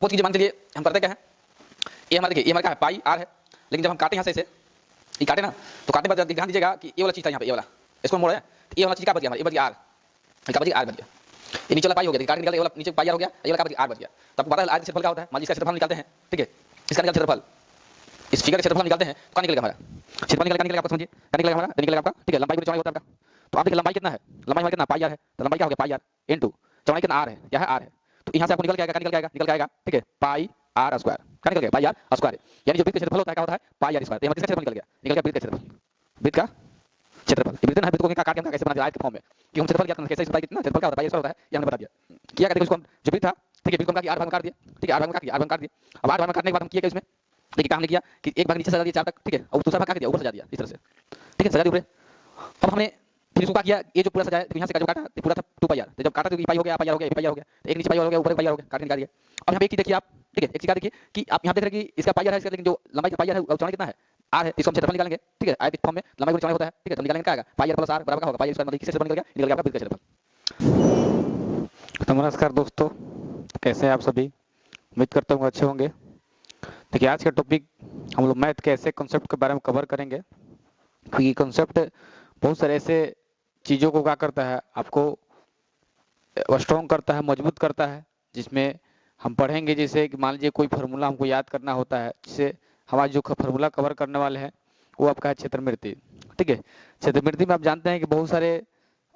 वो चीजें मान चलिए हम करते क्या है, ये हमारा देखिए ये हमारा क्या है पाई आर है, लेकिन जब हम काटे यहाँ से इसे ये काटे ना तो काटने बाद ध्यान दीजिएगा कि ये वाला चीज था यहाँ पे, ये वाला इसको मोड़ा है तो ये वाला चीज क्या बच गया हमारा, ये बच गया आर, क्या बच गया आर बच गया, ये नीचे वाला पाई हो गया, काट निकल ये वाला नीचे पाई आर हो गया, ये वाला क्या बच गया आर बच गया। तो आपको पता है आर क्षेत्रफल क्या होता है, मान लीजिए इसका क्षेत्रफल निकालते हैं, ठीक है इसका निकाल क्षेत्रफल, इस फिगर का क्षेत्रफल निकालते हैं तो क्या निकलेगा हमारा क्षेत्रफल निकलेगा आपको समझिए क्या निकलेगा हमारा, निकलेगा आपका ठीक है लंबाई गुणा चौड़ाई होता है आपका। तो आप देखिए लंबाई कितना है, लंबाई हमारा कितना पाई आर है, तो लंबाई क्या हो गया पाई आर इनटू चौड़ाई कितना आर है, क्या है आर है, तो यहाँ से आपको निकल के आएगा क्या निकल के आएगा ठीक है पाई आर स्क्वायर, क्या निकल गया पाई आर स्क्वायर, यानी जो वृत्त का क्षेत्रफल होता है क्या होता है पाई आर स्क्वायर, तो हमारा किसका क्षेत्रफल निकल गया वृत्त का क्षेत्रफल, वृत्त का क्षेत्रफल, ये वृत्त है वृत्त को काट के हम कैसे बना दिया आयत के फॉर्म में कि हम क्षेत्रफल क्या कैसे इसका कितना क्षेत्रफल क्या होता है पाई स्क्वायर होता है, ये हमने बता दिया किया करते इसको हम जो वृत्त था ठीक है वृत्त को हम आर भाग में काट दिया, ठीक है आर भाग में काट दिया, आर भाग में काट दिया, अब आर भाग में काटने के बाद हम किया क्या इसमें देखिए काम हमने किया कि एक भाग नीचे सजा दिया 4 तक ठीक है और दूसरा भाग क्या कर दिया ऊपर सजा दिया इस तरह से, ठीक है सजा दिया ऊपर। अब हमने फिर इसको क्या किया ये जो पूरा सजाया तो यहाँ से जो काटा तो पूरा था 2 पाई आर, तो जब काटा तो ये पाई हो गया पाई आर हो गया पाई आर हो गया, तो एक नीचे पाई आर हो गया ऊपर पाई आर हो गया काट निकाल दिया। अब यहाँ पे एक चीज देखिए आप ठीक है एक चीज क्या देखिए कि आप यहाँ देख रहे हैं कि इसका पाई आर है इसका, लेकिन जो लंबाई का पाई आर है चौड़ाई कितना है आर है, इसको हम क्षेत्रफल निकालेंगे ठीक है आयत फॉर्म में लंबाई गुणा चौड़ाई होता है ठीक है, तो निकालेंगे क्या आएगा पाई आर प्लस आर बराबर क्या होगा पाई आर स्क्वायर, मतलब किससे क्षेत्रफल निकल गया आपका वृत्त का क्षेत्रफल। तो नमस्कार दोस्तों, कैसे हैं आप सभी, उम्मीद करता हूँ अच्छे होंगे। देखिए आज का टॉपिक हम लोग मैथ के ऐसे कॉन्सेप्ट के बारे में कवर करेंगे क्योंकि कॉन्सेप्ट बहुत सारे ऐसे चीज़ों को क्या करता है आपको स्ट्रॉन्ग करता है मजबूत करता है, जिसमें हम पढ़ेंगे जैसे कि मान लीजिए कोई फार्मूला हमको याद करना होता है, जिससे हमारा जो फार्मूला कवर करने वाले हैं वो आपका है क्षेत्रमृति, ठीक है। क्षेत्रमृति में आप जानते हैं कि बहुत सारे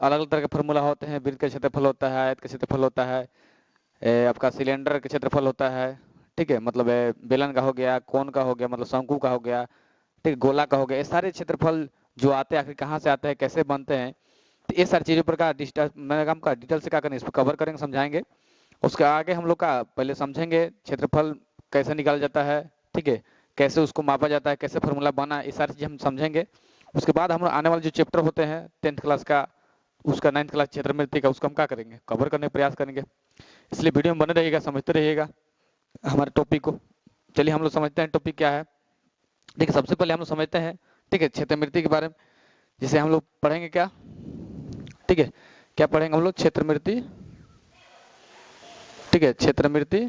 अलग अलग तरह के फार्मूला होते हैं, वृत्त का क्षेत्रफल होता है, आयत का क्षेत्रफल होता है, आपका सिलेंडर का क्षेत्रफल होता है, ठीक है मतलब बेलन का हो गया, कोन का हो गया मतलब शंकु का हो गया, ठीक है गोला का हो गया, ये सारे क्षेत्रफल जो आते हैं आखिर कहाँ से आते हैं कैसे बनते हैं, तो ये सारी चीज़ों पर का डिटेल से क्या करेंगे इसको कवर करेंगे समझाएंगे। उसके आगे हम लोग का पहले समझेंगे क्षेत्रफल कैसे निकाला जाता है, ठीक है कैसे उसको मापा जाता है, कैसे फार्मूला बना, ये सारी चीज़ हम समझेंगे। उसके बाद हम आने वाले जो चैप्टर होते हैं 10th क्लास का उसका 9th क्लास क्षेत्रमृति का उसको हम क्या करेंगे कवर करने का प्रयास करेंगे, इसलिए वीडियो में बने रहिएगा समझते रहिएगा हमारे टॉपिक को। चलिए हम लोग समझते हैं टॉपिक क्या है। देखिए सबसे पहले हम लोग समझते हैं ठीक है क्षेत्रमृति के बारे में, जिसे हम लोग पढ़ेंगे क्या ठीक है क्या पढ़ेंगे हम लोग क्षेत्रमृति, ठीक है क्षेत्रमृति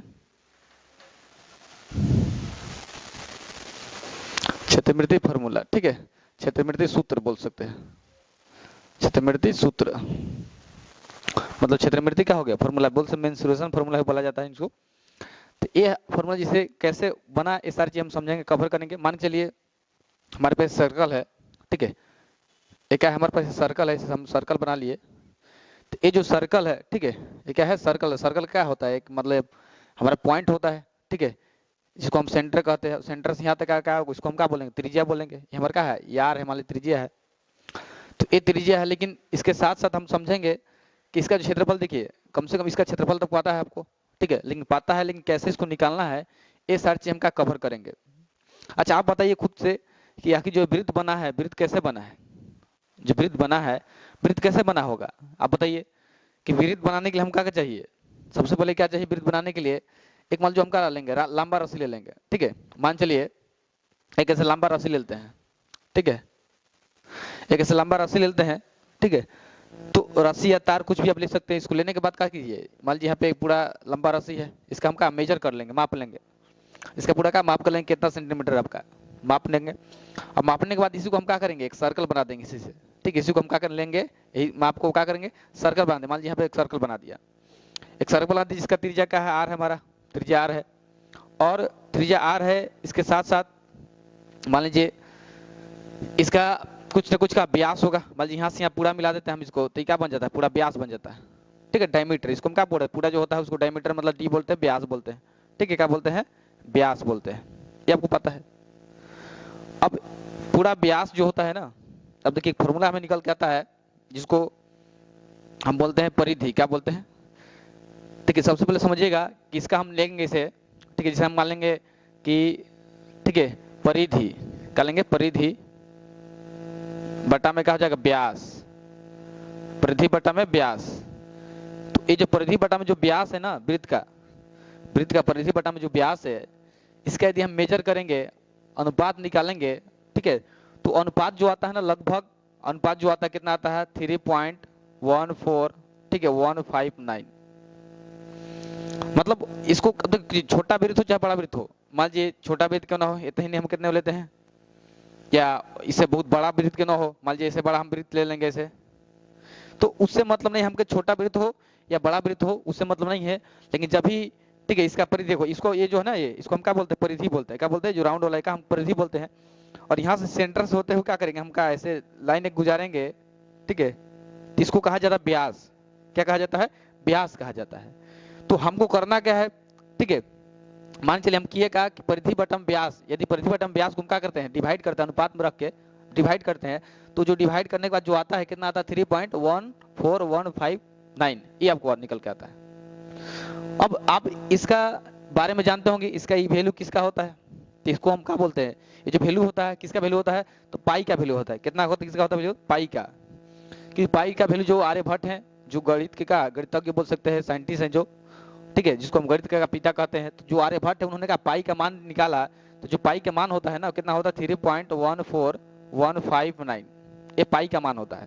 क्षेत्रमृति फार्मूला, ठीक है क्षेत्रमृति सूत्र बोल सकते हैं, क्षेत्रमृति सूत्र मतलब क्षेत्रमृति क्या हो गया फार्मूला बोल सकते, मेंसुरेशन फार्मूला बोला जाता है इसको। तो ये फार्मूला जिसे कैसे बना ये सारी चीज हम समझेंगे कवर करेंगे। मान चलिए हमारे पास सर्कल है, ठीक है ये क्या है हमारे पास सर्कल है, हम सर्कल बना लिए। तो ये जो सर्कल है ठीक है ये क्या है सर्कल, सर्कल क्या होता है एक मतलब हमारा पॉइंट होता है, ठीक है जिसको हम सेंटर कहते हैं, सेंटर से यहाँ तक क्या होगा इसको हम क्या बोलेंगे त्रिज्या बोलेंगे, ये हमारा क्या है यार है मान लीजिए त्रिज्या है, तो ये त्रिज्या है। लेकिन इसके साथ साथ हम समझेंगे कि इसका जो क्षेत्रफल देखिए कम से कम इसका क्षेत्रफल तो पता है आपको, ठीक है लेकिन पता है लेकिन कैसे इसको निकालना है ये सारी चीज हम क्या कवर करेंगे। अच्छा आप बताइए खुद से कि आखिर जो वृत्त बना है वृत्त कैसे बना है, जो वृत्त बना है वृत्त कैसे बना होगा आप बताइए कि वृत्त बनाने के लिए हम क्या चाहिए, सबसे पहले क्या चाहिए वृत्त बनाने के लिए एक मान जो हम क्या लेंगे लंबा रस्सी ले लेंगे, ठीक है मान चलिए एक ऐसे लंबा रस्सी लेते हैं, ठीक है एक ऐसे लंबा रस्सी लेते हैं, ठीक है तो रस्सी या तार कुछ भी आप ले सकते हैं। इसको लेने के बाद क्या कीजिए मान लीजिए यहाँ पे एक पूरा लंबा रस्सी है, इसका हम क्या मेजर कर लेंगे माप लेंगे, इसका पूरा क्या माप कर लेंगे कितना सेंटीमीटर आपका माप लेंगे। अब मापने के बाद इसी को हम क्या करेंगे एक सर्कल बना देंगे इसी से, ठीक है इसी को हम क्या कर लेंगे यही माप को क्या करेंगे सर्कल बना देंगे। मान लीजिए यहाँ पे एक सर्कल बना दिया, एक सर्कल बना दिया जिसका त्रिज्या क्या है आर है, हमारा त्रिज्या आर है, और त्रिज्या आर है इसके साथ साथ मान लीजिए इसका कुछ ना कुछ का व्यास होगा, मान लीजिए यहाँ से यहाँ पूरा मिला देते हैं हम इसको तो क्या बन जाता है पूरा व्यास बन जाता है, ठीक है डायमीटर इसको हम क्या बोलते हैं पूरा जो होता है उसको डायमीटर मतलब डी बोलते हैं व्यास बोलते हैं, ठीक है क्या बोलते हैं व्यास बोलते हैं, ये आपको पता है। अब पूरा व्यास जो होता है ना, अब देखिए फॉर्मूला हमें निकल के आता है जिसको हम बोलते हैं परिधि, क्या बोलते हैं ठीक है। सबसे पहले समझिएगा कि इसका हम लेंगे इसे, ठीक है जैसे हम मान लेंगे कि ठीक है परिधि क्या लेंगे परिधि बटा में क्या हो जाएगा व्यास, परिधि बटा में व्यास। तो ये जो परिधि बटा में जो व्यास है ना वृत्त का परिधि बटा में जो व्यास है इसका यदि हम मेजर करेंगे अनुपात निकालेंगे, ठीक है तो अनुपात जो आता है ना लगभग अनुपात जो आता है कितना आता है 3.14, ठीक है 159 मतलब इसको छोटा वृत्त हो चाहे बड़ा वृत्त हो, मान लीजिए छोटा वृत्त क्यों ना हो, इतने ही हम कितने लेते हैं, या इससे बहुत बड़ा वृत्त क्यों ना हो, मान लीजिए इससे बड़ा हम वृत्त ले लेंगे इसे, तो उससे मतलब नहीं हमके छोटा वृत्त हो या बड़ा वृत्त हो, उससे मतलब नहीं है। लेकिन जब भी, ठीक है, इसका परिधि देखो, इसको ये जो है ना, ये इसको हम क्या बोलते हैं, परिधि बोलते हैं। क्या बोलते हैं, जो राउंड वाला है का हम परिधि बोलते हैं। और यहाँ से सेंटर से होते हुए क्या करेंगे, हम क्या ऐसे लाइन एक गुजारेंगे, ठीक है, तो इसको कहा जाता है व्यास। क्या कहा जाता है, व्यास कहा जाता है। तो हमको करना क्या है, ठीक है, मान चलिए हम किए का कि परिधि बटम व्यास, यदि परिधि बटम व्यास को हम क्या करते हैं, डिवाइड करते हैं, अनुपात में रख के डिवाइड करते हैं, तो जो डिवाइड करने के बाद जो आता है, कितना आता है, 3.1415 ये आपको निकल के आता है। अब आप इसका बारे में जानते होंगे, इसका ये वैल्यू किसका होता है, तो इसको हम क्या बोलते हैं, ये जो वैल्यू होता है किसका वैल्यू होता है, तो पाई का वैल्यू होता है। कितना होता है, किसका होता है वैल्यू, पाई का। कि पाई का वैल्यू जो आर्यभट्ट है, जो गणित के का गणितज्ञ बोल सकते हैं, साइंटिस्ट हैं जो, ठीक है, जिसको हम गणित का पिता कहते हैं, तो जो आर्यभट्ट है उन्होंने कहा पाई का मान निकाला, तो जो पाई का मान होता है ना, कितना होता है, 3.14159, ये पाई का मान होता है।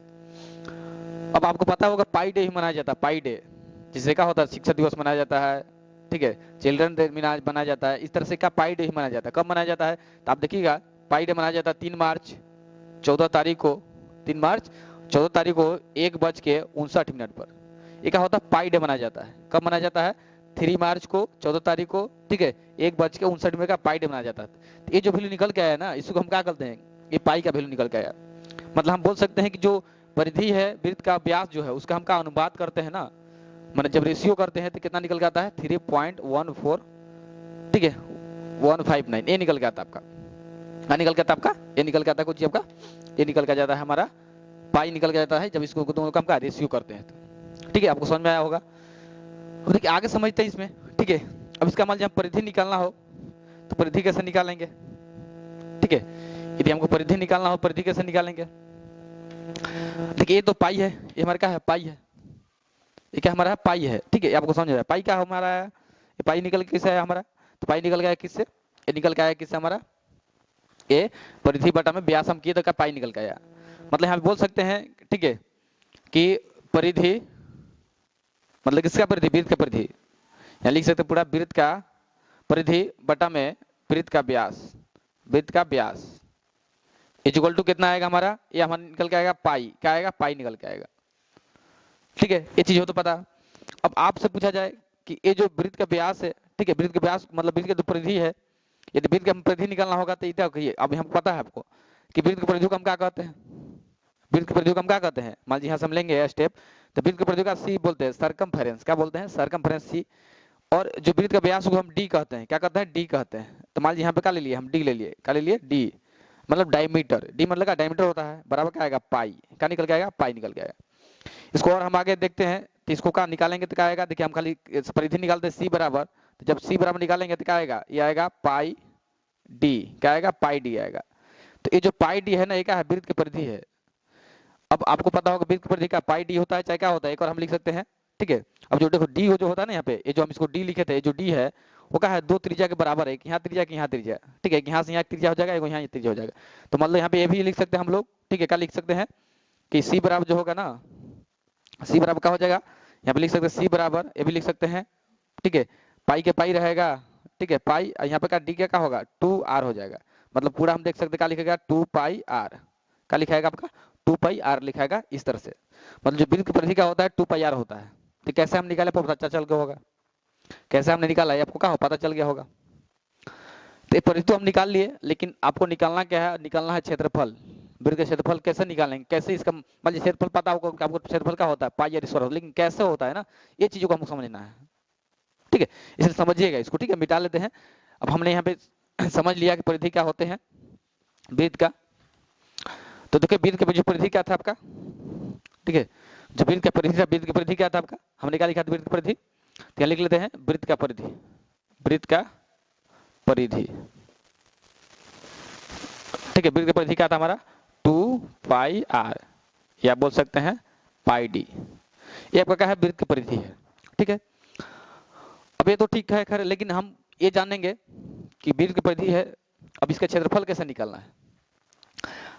अब आपको पता होगा पाई डे ही मनाया जाता है, पाई डे, जिससे क्या होता है, शिक्षक दिवस मनाया जाता है, ठीक है, चिल्ड्रन डे मनाया जाता है, इस तरह से क्या पाई डे ही मनाया जाता है। कब मनाया जाता है, तो आप देखिएगा पाई डे मनाया जाता है 3 मार्च 14 तारीख को, 3 मार्च 14 तारीख को 1:59 पर। ये क्या होता है, पाई डे मनाया जाता है। कब मनाया जाता है, 3 मार्च को 14 तारीख को, ठीक है, 1:59 का पाई डे मनाया जाता है। तो ये जो वैल्यू निकल के आया ना, इसको हम क्या करते हैं, ये पाई का वैल्यू निकल के आया। मतलब हम बोल सकते हैं कि जो परिधि है, वृत्त का व्यास जो है, उसका हम क्या अनुपात करते हैं ना, मतलब जब रेशियो करते हैं तो कितना निकल के आता है, 3.14, ठीक है, 159, ये निकल के आता है आपका। क्या निकल के आता है आपका, ये निकल के आता है कुछ आपका, ये निकल के जाता है हमारा पाई निकल के जाता है, जब इसको दोनों का हम क्या रेशियो करते हैं तो। ठीक है, आपको समझ में आया होगा। अब देखिए आगे समझते हैं इसमें, ठीक है। अब इसका मान लीजिए परिधि निकालना हो, तो परिधि कैसे निकालेंगे, ठीक है, यदि हमको परिधि निकालना हो, परिधि कैसे निकालेंगे। देखिए ये तो पाई है, ये हमारा क्या है, पाई है, ये क्या हमारा पाई है, ठीक है, आपको समझ में आया पाई क्या हमारा है, ये पाई निकल के किससे आया हमारा, तो पाई निकल गया किससे, ये निकल के आया किससे हमारा, ये परिधि बटा में व्यास हम किए तो क्या पाई निकल के आया। मतलब यहाँ बोल सकते हैं, ठीक है, कि परिधि मतलब किसका परिधि, वृत्त का परिधि, यहाँ लिख सकते पूरा वृत्त का परिधि बटा में वृत्त का व्यास, वृत्त का व्यास इक्वल टू कितना आएगा हमारा, ये हमारा निकल के आएगा पाई, क्या आएगा, पाई निकल के आएगा। ठीक है, ये चीज हो तो पता। अब आपसे पूछा जाए कि ये जो वृत्त का व्यास है, ठीक है, वृत्त का व्यास मतलब वृत्त का जो परिधि है, यदि वृत्त का परिधि निकालना होगा तो क्या कहिए, अब हमको पता है आपको कि वृत्त की परिधि को हम क्या कहते हैं, वृत्त की परिधि को हम क्या कहते हैं, मान लीजिए यहाँ से हम लेंगे स्टेप, तो वृत्त की परिधि का सी बोलते हैं, सरकमफेरेंस, क्या बोलते हैं, सरकमफेरेंस सी। और जो वृत्त का व्यास को हम डी कहते हैं, क्या कहते हैं, डी कहते हैं। तो मान लीजिए यहाँ पे क्या ले लिए हम, डी ले लिए, क्या ले लिए, डी मतलब डायमीटर, डी मतलब का डायमीटर होता है, बराबर क्या आएगा, पाई, क्या निकल के आएगा, पाई निकल के आएगा। इसको और हम आगे देखते हैं, तो इसको क्या निकालेंगे तो क्या आएगा, देखिए हम खाली परिधि निकालते हैं सी बराबर, तो जब सी बराबर निकालेंगे तो क्या आएगा, ये आएगा पाई डी, क्या आएगा, पाई डी आएगा। तो ये जो पाई डी है ना, ये क्या है, वृत्त की परिधि है। अब आपको पता होगा वृत्त की परिधि का पाई डी होता है, चाहे क्या होता है, एक और हम लिख सकते हैं, ठीक है। अब जो देखो डी हो जो होता है ना यहाँ पे, ये जो हम इसको डी लिखे थे, ये जो डी है वो क्या है, 2 त्रिज्या के बराबर है, एक यहाँ त्रिज्या, एक यहाँ त्रिज्या, ठीक है, यहाँ से यहाँ त्रिज्या हो जाएगा, एक यहाँ त्रिज्या हो जाएगा। तो मतलब यहाँ पे ये भी लिख सकते हैं हम लोग, ठीक है, क्या लिख सकते हैं कि सी बराबर जो होगा ना, सी बराबर क्या हो जाएगा, यहाँ पे लिख सकते हैं सी बराबर, ये भी लिख सकते हैं, ठीक है, पाई के पाई रहेगा, ठीक है, पाई, यहाँ पे क्या डी क्या होगा, 2r हो जाएगा। मतलब पूरा हम देख सकते हैं क्या लिखेगा, 2πr, क्या लिखाएगा आपका, 2πr लिखाएगा इस तरह से। मतलब जो वृत्त की परिधि का होता है 2πr होता है। तो कैसे हम निकाले, पता चल गया होगा, कैसे हमने निकाला है आपको क्या हो पता चल गया होगा। तो ये परिधि तो हम निकाल लिए, लेकिन आपको निकालना क्या है, निकालना है क्षेत्रफल। वृत्त का क्षेत्रफल कैसे निकालेंगे, कैसे इसका मान लीजिए क्षेत्रफल पता होगा कि आपको क्षेत्रफल क्या होता है, पाई या स्क्वायर, लेकिन कैसे होता है ना, ये चीजों को हमको समझना है, ठीक है, इसलिए समझिएगा इसको, ठीक है, मिटा लेते हैं। अब हमने यहाँ पे समझ लिया कि परिधि क्या होते हैं वृत्त का। तो देखिए वृत्त की जो परिधि क्या था आपका, ठीक है, जो वृत्त का परिधि था, वृत्त की परिधि क्या था आपका, हमने क्या लिखा था वृत्त की परिधि, तो यहाँ लिख लेते हैं वृत्त का परिधि, वृत्त का परिधि, ठीक है, वृत्त की परिधि क्या था हमारा, 2πr, या बोल सकते हैं पाई डी, ये आपका क्या है, वृत्त की परिधि है, ठीक है। अब ये तो ठीक है खैर, लेकिन हम ये जानेंगे कि वृत्त की परिधि है, अब इसका क्षेत्रफल कैसे निकालना है।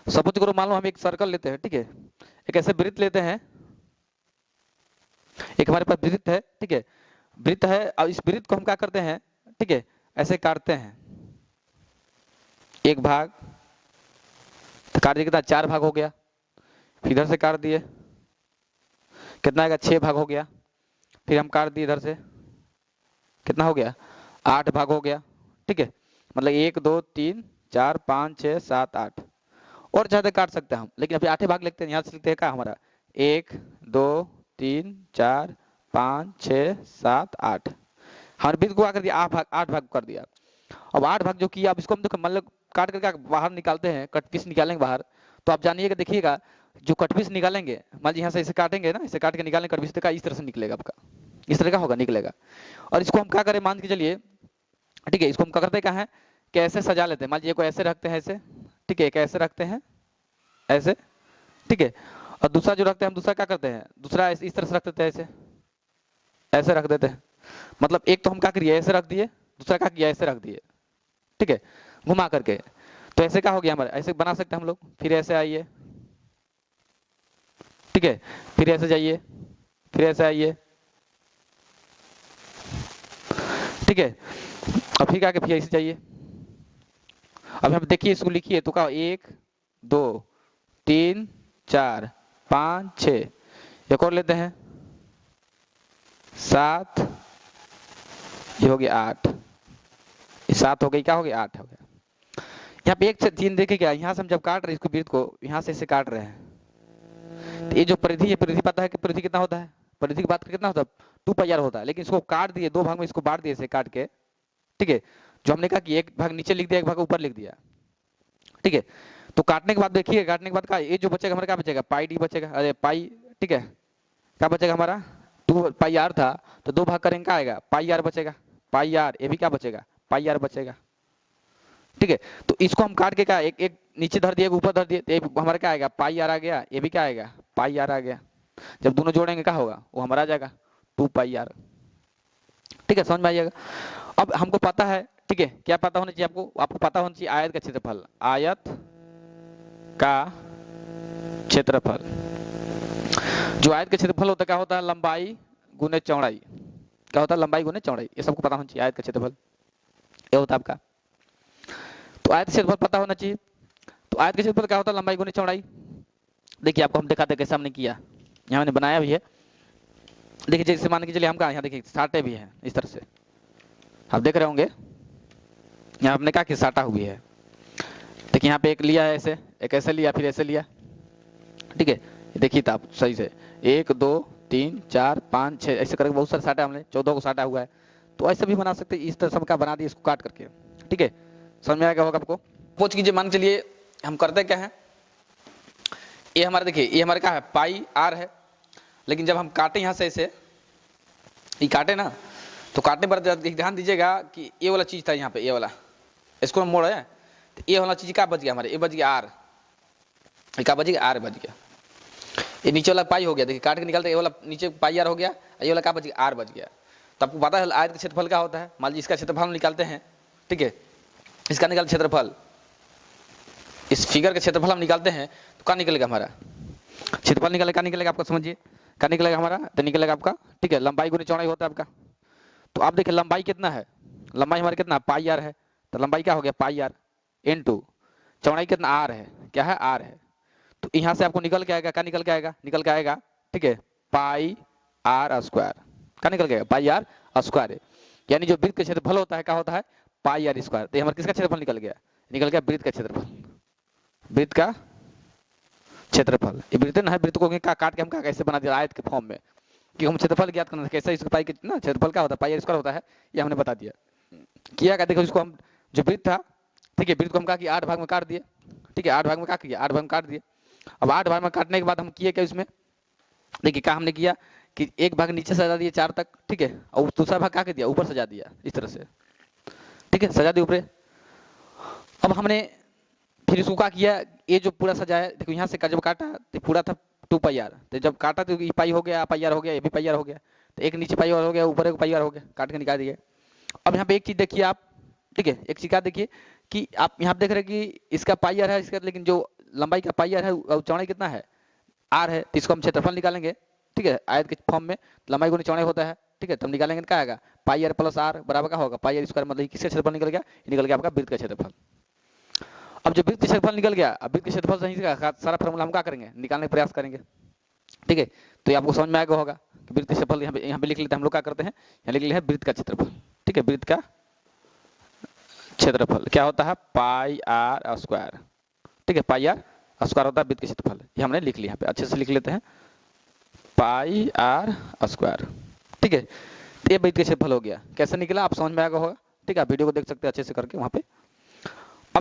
सपोज करो मान लो हम एक सर्कल लेते हैं, ठीक है, एक ऐसे वृत्त लेते हैं, एक हमारे पास वृत्त है, ठीक है, वृत्त है, अब इस वृत्त को हम क्या करते हैं, ठीक है, ऐसे काटते हैं, एक भाग तो काट दिए, कितना 4 भाग हो गया, फिर इधर से काट दिए, कितना आएगा 6 भाग हो गया, फिर हम काट दिए इधर से, कितना हो गया 8 भाग हो गया, ठीक है, मतलब 1 2 3 4 5 6 7 8, और ज्यादा काट सकते हैं हम, लेकिन अभी 8 भाग लिखते हैं, यहाँ से लिखते हैं क्या हमारा 1 2 3 4 5 6 7 8, हमारे वृत्त को क्या कर दिया 8 भाग कर दिया। अब 8 भाग जो किया, अब इसको हम देखो मतलब काट करके बाहर निकालते हैं, कट पीस निकालेंगे बाहर, तो आप जानिएगा, देखिएगा जो कट पीस निकालेंगे, मान लीजिए यहाँ से इसे काटेंगे ना, इसे काट के निकालेंगे कट पीस, तो इस तरह से निकलेगा आपका, इस तरह का होगा निकलेगा। और इसको हम क्या करें, मान के चलिए, ठीक है, इसको हम क्या करते हैं, क्या है कि ऐसे सजा लेते हैं, मान लीजिए को ऐसे रखते हैं ऐसे, ठीक है, एक ऐसे रखते हैं ऐसे, ठीक है, और दूसरा जो रखते हैं हम, दूसरा क्या करते हैं, दूसरा इस तरह से रख देते हैं, ऐसे ऐसे रख देते हैं, मतलब एक तो हम क्या करिए ऐसे रख दिए, दूसरा क्या किया ऐसे रख दिए, ठीक है, घुमा करके, तो ऐसे क्या हो गया हमारा, ऐसे बना सकते हैं हम लोग, फिर ऐसे आइए, ठीक है, फिर ऐसे जाइए, फिर ऐसे आइए, ठीक है, और फिर क्या फिर ऐसे जाइए, अब हम देखिए इसको लिखिए, तो क्या 1 2 3 4 5 6, एक और लेते हैं 7, ये हो गया 8, 7 हो गई, क्या हो गया 8 हो गया। यहाँ पे एक चीज देखिए, क्या यहाँ से हम जब काट रहे हैं इसको वृत्त को, यहाँ से इसे काट रहे हैं, तो ये जो परिधि है, परिधि पता है कि परिधि कितना होता है, परिधि की बात कितना होता है 2πr होता है, लेकिन इसको काट दिए 2 भाग में, इसको बांट दिए इसे काट के, ठीक है, जो हमने कहा कि एक भाग नीचे लिख दिया, एक भाग ऊपर लिख दिया, ठीक है, तो काटने के बाद देखिए, काटने के बाद का ये जो बचेगा हमारा क्या बचेगा, पाई डी बचेगा, अरे पाई, ठीक है, क्या बचेगा हमारा 2πr था, तो 2 भाग करेंगे क्या आएगा पाई आर बचेगा, पाई आर, ये भी क्या बचेगा पाई आर बचेगा, ठीक है, तो इसको हम काट के क्या एक एक नीचे धर दिए, एक ऊपर धर दिए, तो ये हमारा क्या आएगा पाई आर आ गया, ये भी क्या आएगा पाई आर आ गया, जब दोनों जोड़ेंगे क्या होगा वो हमारा आ जाएगा 2πr, ठीक है, समझ में आइएगा। अब हमको पता है, ठीक है, क्या पता होना चाहिए आपको, आपको पता होना चाहिए आयत का क्षेत्रफल, आयत का क्षेत्रफल, जो आयत का क्षेत्रफल होता है क्या होता है, लंबाई गुने चौड़ाई, क्या होता है लंबाई गुने चौड़ाई, ये सबको पता होना चाहिए, आयत का क्षेत्रफल ये होता है आपका, तो आयत का क्षेत्रफल पता होना चाहिए, तो आयत का क्षेत्रफल क्या होता है लंबाई गुने चौड़ाई, देखिए आपको हम दिखाते हैं कैसे हमने किया, यहाँ मैंने बनाया भी है, देखिए जैसे मान के चलिए हम कहा, यहाँ देखिए साटे भी है इस तरह से, आप देख रहे होंगे, यहाँ हमने कहा कि साटा हुई है, देखिए यहाँ पे एक लिया है ऐसे, एक ऐसे लिया, फिर ऐसे लिया, ठीक है, देखिए तो आप सही से 1 2 3 4 5 6 ऐसे करके बहुत सारे साटा, हमने 14 को साटा हुआ है, तो ऐसे भी बना सकते हैं, इस तरह से हम क्या बना दिए इसको काट करके, ठीक है, समझ में आएगा होगा आपको। सपोज कीजिए, मान चलिए हम करते क्या है, ये हमारा देखिए, ये हमारे क्या है पाई आर है, लेकिन जब हम काटे यहाँ से ऐसे, ये काटे ना, तो काटने पर ध्यान दीजिएगा कि ये वाला चीज था यहाँ पे, ये वाला, इसको हम मोड़े, तो ये वाला चीज क्या बच गया हमारे, ये बच गया आर, ये क्या बच गया आर बच गया, ये नीचे वाला पाई हो गया, देखिए काट के निकालते ये वाला नीचे पाई आर हो गया, ये वाला क्या बच गया आर बच गया। तो आपको पता है आयत का क्षेत्रफल क्या होता है, मान लीजिए इसका क्षेत्रफल हम निकालते हैं, ठीक है, इसका निकाल क्षेत्रफल, इस फिगर का क्षेत्रफल हम निकालते हैं, तो क्या निकलेगा हमारा क्षेत्रफल निकलेगा, क्या निकलेगा आपका समझिए, क्या निकलेगा हमारा, तो निकलेगा आपका, ठीक है, लंबाई गुने चौड़ाई होता है आपका, तो आप देखिए लंबाई कितना है, लंबाई हमारी कितना पाई आर है, तो लंबाई क्या हो गया पाई आर इनटू चौड़ाई कितना आर है, क्या है आर है, तो यहाँ से आपको निकल के आएगा, क्या निकल के आएगा, निकल के आएगा, ठीक है, पाई आर स्क्वायर, क्या निकल के आएगा पाई आर स्क्वायर, यानी जो वृत्त का क्षेत्रफल होता है क्या होता है पाई आर स्क्वायर, तो हमारा किसका क्षेत्रफल निकल गया, निकल गया वृत्त का क्षेत्रफल, वृत्त का क्षेत्रफल, ये वृत्त ना है, वृत्त को काट के हम कैसे बना दिया आयत के फॉर्म में, कि हम क्षेत्रफल ज्ञात करना कैसे, इसका पाई कितना क्षेत्रफल क्या होता है पाई आर स्क्वायर होता है, ये हमने बता दिया, किया क्या देखो, इसको हम जो वृत्त था, ठीक है, वृत्त को हम कहा कि 8 भाग में काट दिए, ठीक है, 8 भाग में क्या किया 8 भाग में काट दिए, अब 8 भाग में काटने के बाद हम किए क्या इसमें, देखिए क्या हमने किया कि एक भाग नीचे सजा दिया 4 तक, ठीक है, और दूसरा भाग क्या कर दिया ऊपर सजा दिया इस तरह से, ठीक है, सजा दिया ऊपर। अब हमने फिर इसको क्या किया, ये जो पूरा सजा है देखो, यहाँ से जब काटा तो पूरा था 2πr, तो जब काटा तो ये पाई हो गया, पाई आर हो गया, ये भी पाई आर हो गया, तो एक नीचे पाई आर हो गया, ऊपर एक पाई आर हो गया, काट के निकाल दिए। अब यहाँ पे एक चीज देखिए आप, ठीक है, एक चीज क्या देखिए कि आप यहाँ देख रहे हैं कि इसका पाई आर है, इसका लेकिन जो लंबाई का पाई आर है और चौड़ाई कितना है आर है, तो इसको हम क्षेत्रफल निकालेंगे, ठीक है, आयत के फॉर्म में लंबाई गुने चौड़ाई होता है, ठीक है, तब निकालेंगे तो क्या आएगा, पाई आर प्लस आर बराबर क्या होगा, पाई आर स्क्वायर, मतलब किसका क्षेत्रफल निकल गया, ये निकल गया आपका वृत्त का क्षेत्रफल। अब जो वृत्त का क्षेत्रफल निकल गया, अब वृत्त के क्षेत्रफल से ही सारा फार्मूला हम क्या करेंगे, निकालने का प्रयास करेंगे। ठीक है, तो ये आपको समझ में आएगा होगा कि वृत्त का क्षेत्रफल यहाँ पे लिख लेते हैं हम लोग, क्या करते हैं यहाँ लिख लेते हैं वृत्त का क्षेत्रफल। ठीक है, वृत्त का क्षेत्रफल क्या होता है, पाई आर स्क्वायर। ठीक है, पाई आर स्क्वायर होता है वृत्त का क्षेत्रफल, ये हमने लिख लिया, यहाँ पे अच्छे से लिख लेते हैं, पाई आर स्क्वायर। ठीक है, तो ये वृत्त का क्षेत्रफल हो गया, कैसे निकला आप समझ में आएगा होगा। ठीक है, वीडियो को देख सकते हैं अच्छे से करके वहाँ पे।